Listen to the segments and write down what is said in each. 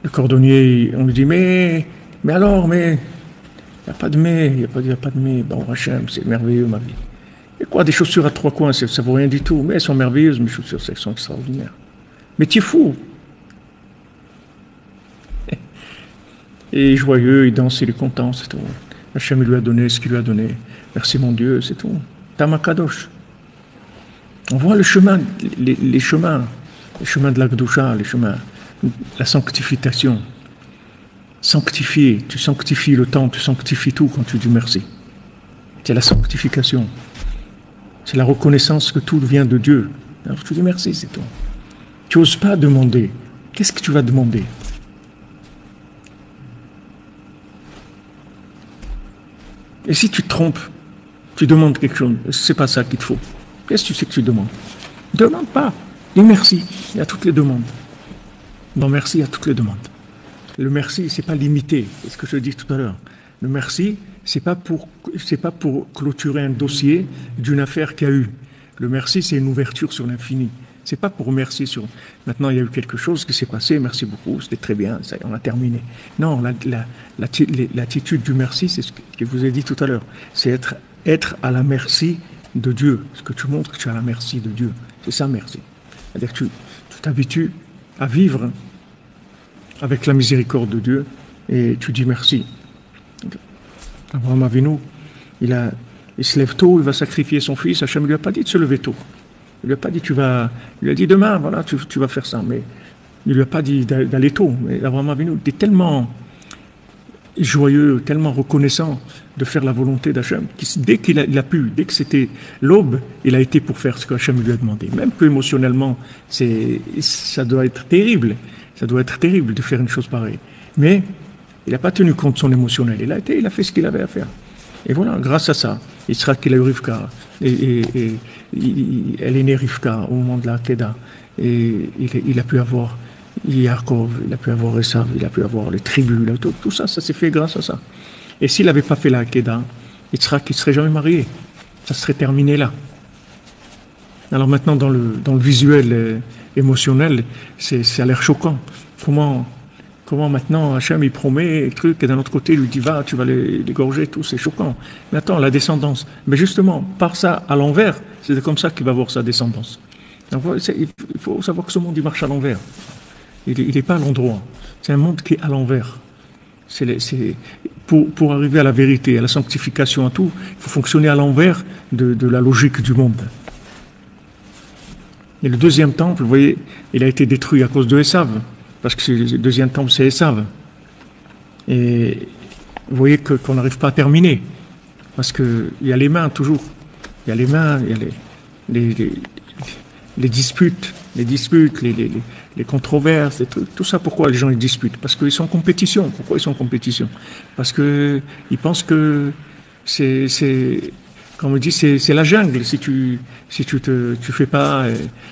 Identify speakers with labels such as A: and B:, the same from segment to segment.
A: Le cordonnier, on lui dit, mais alors, mais, il n'y a pas de mais, il n'y a pas de mais. Bon, Hachem, c'est merveilleux, ma vie. Et quoi, des chaussures à 3 coins, ça ne vaut rien du tout. Mais elles sont merveilleuses, mes chaussures, elles sont extraordinaires. Mais tu es fou. Et joyeux, il danse, il est content, c'est tout. Hachem lui a donné ce qu'il lui a donné. Merci mon Dieu, c'est tout. Tamakadosh. On voit le chemin, les chemins de la Gdusha, les chemins, la sanctification. Sanctifier, tu sanctifies le temps, tu sanctifies tout quand tu dis merci. C'est la sanctification. C'est la reconnaissance que tout vient de Dieu. Alors tu dis merci, c'est tout. Tu n'oses pas demander. Qu'est-ce que tu vas demander? Et si tu te trompes, tu demandes quelque chose, c'est pas ça qu'il te faut. Qu'est-ce que tu sais que tu demandes? Demande pas. Dis merci. Il y a toutes les demandes. Non, merci à toutes les demandes. Le merci, c'est pas limité. C'est ce que je dis tout à l'heure. Le merci, c'est pas pour clôturer un dossier d'une affaire qu'il y a eu. Le merci, c'est une ouverture sur l'infini. C'est pas pour remercier sur. Maintenant, il y a eu quelque chose qui s'est passé. Merci beaucoup. C'était très bien. Ça, on a terminé. Non, l'attitude du merci, c'est ce que je vous ai dit tout à l'heure. C'est être à la merci de Dieu. Ce que tu montres que tu es à la merci de Dieu. C'est ça, merci. C'est-à-dire que tu t'habitues à vivre avec la miséricorde de Dieu et tu dis merci. Abraham Avinu, il se lève tôt, il va sacrifier son fils. Hachem ne lui a pas dit de se lever tôt. Il lui a pas dit il lui a dit demain, voilà, tu vas faire ça. Mais il lui a pas dit d'aller tôt. Mais Abraham Avinu était tellement joyeux, tellement reconnaissant de faire la volonté d'Hachem, dès qu'il a pu, dès que c'était l'aube, il a été pour faire ce que Hachem lui a demandé. Même que émotionnellement, ça doit être terrible. Ça doit être terrible de faire une chose pareille. Mais il n'a pas tenu compte de son émotionnel. Il a fait ce qu'il avait à faire. Et voilà, grâce à ça, il sera qu'il a eu Rivka. Et elle est née Rivka au moment de la Kedah. Et il a pu avoir Yaakov, il a pu avoir Esav, il a pu avoir les tribus. Tout ça, ça s'est fait grâce à ça. Et s'il n'avait pas fait la Kedah, il ne serait jamais marié. Ça serait terminé là. Alors maintenant, dans le visuel émotionnel, ça a l'air choquant. Comment maintenant Hachem il promet un truc et d'un autre côté il lui dit va, tu vas l'égorger, tout, c'est choquant. Mais attends, la descendance. Mais justement, par ça à l'envers, c'est comme ça qu'il va avoir sa descendance. Donc, il faut savoir que ce monde il marche à l'envers. Il n'est pas à l'endroit. C'est un monde qui est à l'envers. Pour arriver à la vérité, à la sanctification, à tout, il faut fonctionner à l'envers de la logique du monde. Et le deuxième temple, vous voyez, il a été détruit à cause de Esav, parce que le deuxième temple, c'est Esav. Et vous voyez qu'on n'arrive pas à terminer, parce qu'il y a les mains toujours. Il y a les mains, il y a les disputes, les controverses, tout ça. Pourquoi les gens ils disputent? Parce qu'ils sont en compétition. Pourquoi ils sont en compétition? Parce qu'ils pensent que comme on dit, c'est la jungle. Si tu fais pas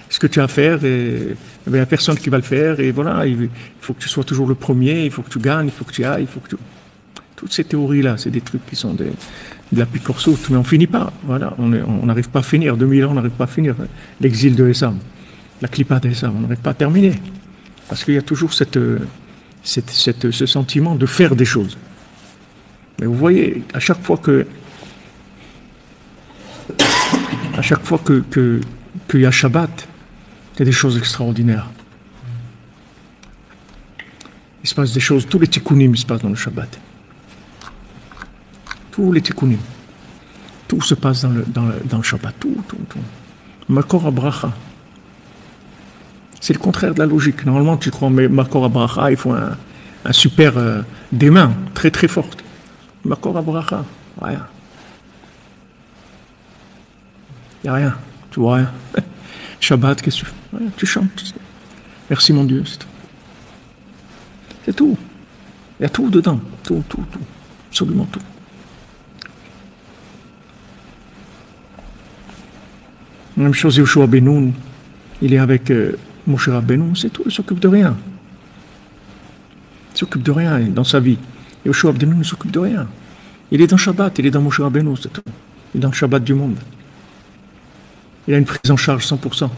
A: ce que tu as à faire, il n'y a personne qui va le faire. Et voilà, il faut que tu sois toujours le premier, il faut que tu gagnes, il faut que tu ailles, Toutes ces théories-là, c'est des trucs qui sont de la picorsoute, mais on finit pas. Voilà, on n'arrive pas à finir. 2000 ans, on n'arrive pas à finir l'exil de Esav, la clipa d'Esav, on n'arrive pas à terminer. Parce qu'il y a toujours ce sentiment de faire des choses. Mais vous voyez, à chaque fois qu'il y a Shabbat, il y a des choses extraordinaires. Il se passe des choses, tous les tikkunim se passent dans le Shabbat. Tous les tikkunim. Tout se passe dans le Shabbat. Tout. Makor Abracha. C'est le contraire de la logique. Normalement, tu crois, mais Makor Abracha, il faut un super des mains très très fortes. Makor Abracha, rien. Il n'y a rien. Tu vois rien. Shabbat, qu'est-ce que tu fais? Rien, tu chantes. Merci mon Dieu, c'est tout. C'est tout. Il y a tout dedans. Tout. Absolument tout. Même chose, Yoshua Benoun, il est avec Moshe Rabbeinu, c'est tout, il ne s'occupe de rien. Il ne s'occupe de rien dans sa vie. Yoshua Benoun ne s'occupe de rien. Il est dans Shabbat, il est dans Moshe Rabbeinu, c'est tout. Il est dans le Shabbat du monde. Il a une prise en charge 100%.